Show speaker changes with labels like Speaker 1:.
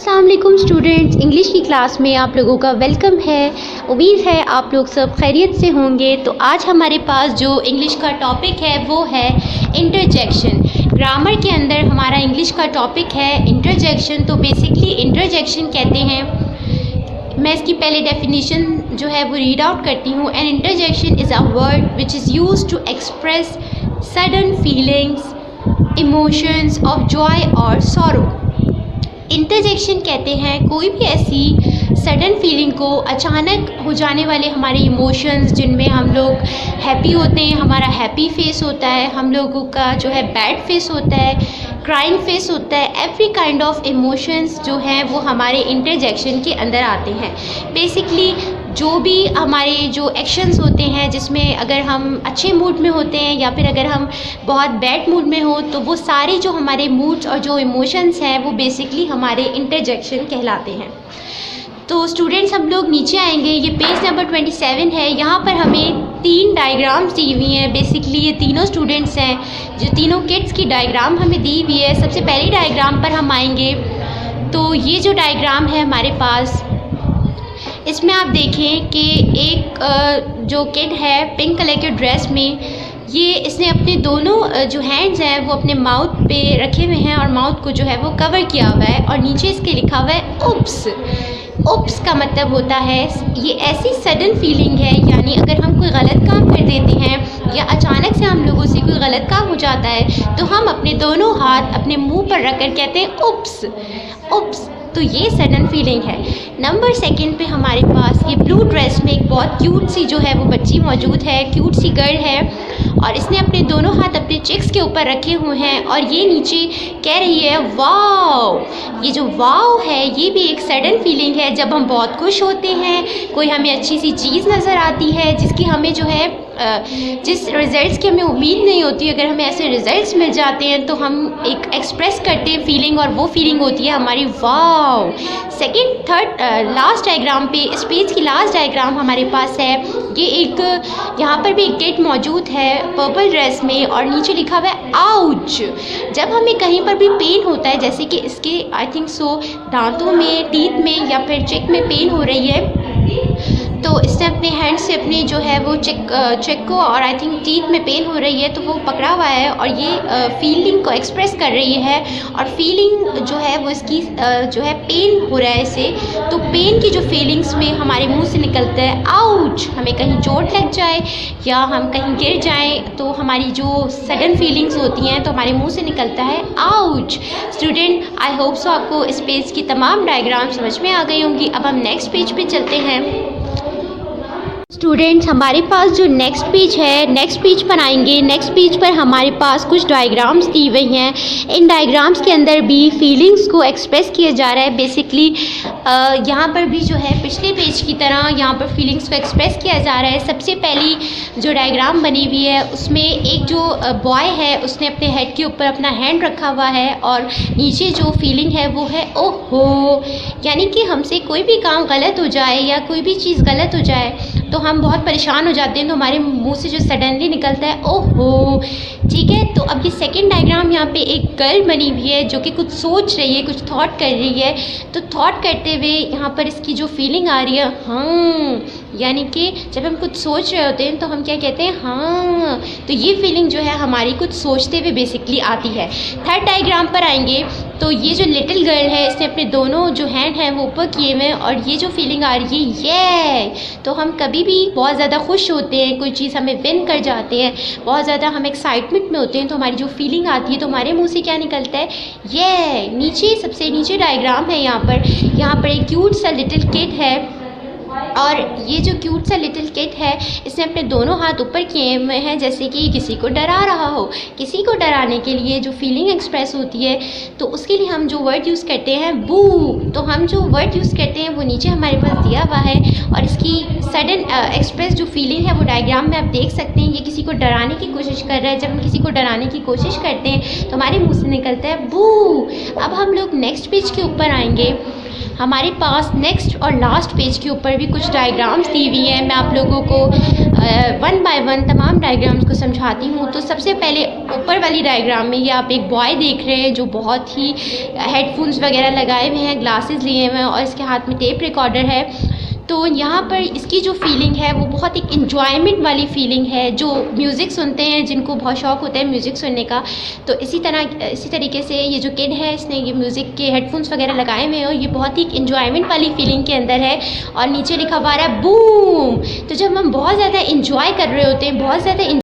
Speaker 1: अस्सलाम वालेकुम students, English की क्लास में आप लोगों का वेलकम है। उम्मीद है आप लोग सब खैरियत से होंगे। तो आज हमारे पास जो इंग्लिश का टॉपिक है वो है इंटरजेक्शन। ग्रामर के अंदर हमारा इंग्लिश का टॉपिक है इंटरजेक्शन। तो बेसिकली इंटरजेक्शन कहते हैं, मैं इसकी पहले डेफिनेशन जो है वो रीड आउट करती हूँ। An interjection is a word which is used to express sudden feelings, emotions of joy और सॉरो। इंटरजेक्शन कहते हैं कोई भी ऐसी सडन फीलिंग को, अचानक हो जाने वाले हमारे इमोशंस जिनमें हम लोग हैप्पी होते हैं, हमारा हैप्पी फेस होता है, हम लोगों का जो है बैड फेस होता है, क्राइंग फेस होता है, एवरी काइंड ऑफ इमोशंस जो हैं वो हमारे इंटरजेक्शन के अंदर आते हैं। बेसिकली जो भी हमारे जो एक्शंस होते हैं जिसमें अगर हम अच्छे मूड में होते हैं या फिर अगर हम बहुत बैड मूड में हो, तो वो सारे जो हमारे मूड्स और जो इमोशंस हैं वो बेसिकली हमारे इंटरजेक्शन कहलाते हैं। तो स्टूडेंट्स हम लोग नीचे आएंगे, ये पेज नंबर 27 है। यहाँ पर हमें 3 डायग्राम्स दी हुई हैं। बेसिकली ये तीनों स्टूडेंट्स हैं, जो तीनों किड्स की डायग्राम हमें दी हुई है। सबसे पहली डायग्राम पर हम आएंगे। तो ये जो डायग्राम है हमारे पास, इसमें आप देखें कि एक जो किड है पिंक कलर के ड्रेस में, ये इसने अपने दोनों जो हैंड्स हैं वो अपने माउथ पे रखे हुए हैं और माउथ को जो है वो कवर किया हुआ है और नीचे इसके लिखा हुआ है उप्स। उप्स का मतलब होता है ये ऐसी सडन फीलिंग है, यानी अगर हम कोई गलत काम कर देते हैं या अचानक से हम लोगों से कोई गलत काम हो जाता है तो हम अपने दोनों हाथ अपने मुंह पर रख कर कहते हैं उप्स उप्स। तो ये सडन फीलिंग है। नंबर 2 पे हमारे पास ये ब्लू ड्रेस में एक बहुत क्यूट सी जो है वो बच्ची मौजूद है, क्यूट सी गर्ल है और इसने अपने दोनों हाथ अपने चिक्स के ऊपर रखे हुए हैं और ये नीचे कह रही है वाव। ये जो वाव है ये भी एक सडन फीलिंग है जब हम बहुत खुश होते हैं, कोई हमें अच्छी सी चीज़ नज़र आती है जिसकी हमें जो है जिस रिज़ल्ट्स की हमें उम्मीद नहीं होती, अगर हमें ऐसे रिज़ल्ट्स मिल जाते हैं तो हम एक एक्सप्रेस करते हैं फीलिंग और वो फीलिंग होती है हमारी वाव। सेकंड थर्ड लास्ट डायग्राम पे, इस पेज की लास्ट डायग्राम हमारे पास है। ये एक यहाँ पर भी एक किड मौजूद है पर्पल ड्रेस में और नीचे लिखा हुआ है आउच। जब हमें कहीं पर भी पेन होता है, जैसे कि इसके आई थिंक सो दांतों में, टीथ में या फिर चिक में पेन हो रही है, तो इसने अपने हैंड से अपने जो है वो चिक को और आई थिंक टीथ में पेन हो रही है तो वो पकड़ा हुआ है और ये फीलिंग को एक्सप्रेस कर रही है और फीलिंग जो है वो इसकी जो है पेन हो रहा है इसे। तो पेन की जो फीलिंग्स में हमारे मुंह से निकलता है आउच। हमें कहीं चोट लग जाए या हम कहीं गिर जाएं तो हमारी जो सडन फीलिंग्स होती हैं तो हमारे मुंह से निकलता है ouch. Student I hope so आपको इस पेज की तमाम डायग्राम समझ में आ गई होंगी। अब हम नेक्स्ट पेज पे चलते हैं। स्टूडेंट्स हमारे पास जो नेक्स्ट पेज है, नेक्स्ट पेज पर आएंगे। नेक्स्ट पेज पर हमारे पास कुछ डायग्राम्स दी हुई हैं। इन डायग्राम्स के अंदर भी फीलिंग्स को एक्सप्रेस किया जा रहा है। बेसिकली यहाँ पर भी जो है पिछले पेज की तरह यहाँ पर फीलिंग्स को एक्सप्रेस किया जा रहा है। सबसे पहली जो डायग्राम बनी हुई है उसमें एक जो बॉय है उसने अपने हेड के ऊपर अपना हैंड रखा हुआ है और नीचे जो फीलिंग है वो है ओहो। यानी कि हमसे कोई भी काम गलत हो जाए या कोई भी चीज़ गलत हो जाए तो हम बहुत परेशान हो जाते हैं, तो हमारे मुंह से जो सडनली निकलता है ओहो। ठीक है, तो अब ये सेकंड डायग्राम यहाँ पे एक गर्ल बनी हुई है जो कि कुछ सोच रही है, कुछ थॉट कर रही है। तो थॉट करते हुए यहाँ पर इसकी जो फीलिंग आ रही है हाँ, यानी कि जब हम कुछ सोच रहे होते हैं तो हम क्या कहते हैं हाँ। तो ये फीलिंग जो है हमारी कुछ सोचते हुए बेसिकली आती है। थर्ड डायग्राम पर आएंगे तो ये जो लिटिल गर्ल है इसने अपने दोनों जो हैंड हैं वो ऊपर किए हुए हैं और ये जो फीलिंग आ रही है ये। तो हम कभी भी बहुत ज़्यादा खुश होते हैं, कोई चीज़ हमें विन कर जाते हैं, बहुत ज़्यादा हम एक्साइटमेंट में होते हैं तो हमारी जो फीलिंग आती है तो हमारे मुंह से क्या निकलता है ये। नीचे सबसे नीचे डायग्राम है, यहाँ पर एक क्यूट सा लिटिल किड है और ये जो क्यूट सा लिटिल किड है इसने अपने दोनों हाथ ऊपर किए हुए हैं जैसे कि किसी को डरा रहा हो। किसी को डराने के लिए जो फीलिंग एक्सप्रेस होती है तो उसके लिए हम जो वर्ड यूज़ करते हैं बू। तो हम जो वर्ड यूज़ करते हैं वो नीचे हमारे पास दिया हुआ है और इसकी सडन एक्सप्रेस जो फीलिंग है वो डायग्राम में आप देख सकते हैं। ये किसी को डराने की कोशिश कर रहा है। जब हम किसी को डराने की कोशिश करते हैं तो हमारे मुँह से निकलता है बू। अब हम लोग नेक्स्ट पेज के ऊपर आएंगे। हमारे पास नेक्स्ट और लास्ट पेज के ऊपर भी कुछ डायग्राम्स दी हुई हैं। मैं आप लोगों को वन बाय वन तमाम डायग्राम्स को समझाती हूँ। तो सबसे पहले ऊपर वाली डायग्राम में ये आप एक बॉय देख रहे हैं जो बहुत ही हेडफोन्स वगैरह लगाए हुए हैं, ग्लासेस लिए हुए हैं और इसके हाथ में टेप रिकॉर्डर है। तो यहाँ पर इसकी जो फीलिंग है वो बहुत एक इन्जॉयमेंट वाली फीलिंग है। जो म्यूज़िक सुनते हैं, जिनको बहुत शौक़ होता है म्यूज़िक सुनने का, तो इसी तरीके से ये जो किड है इसने ये म्यूज़िक के हेडफोन्स वगैरह लगाए हुए हैं और ये बहुत ही इन्जॉयमेंट वाली फीलिंग के अंदर है। और नीचे लिखा हुआ आ रहा है बूम। तो जब हम बहुत ज़्यादा इन्जॉय कर रहे होते हैं, बहुत ज़्यादा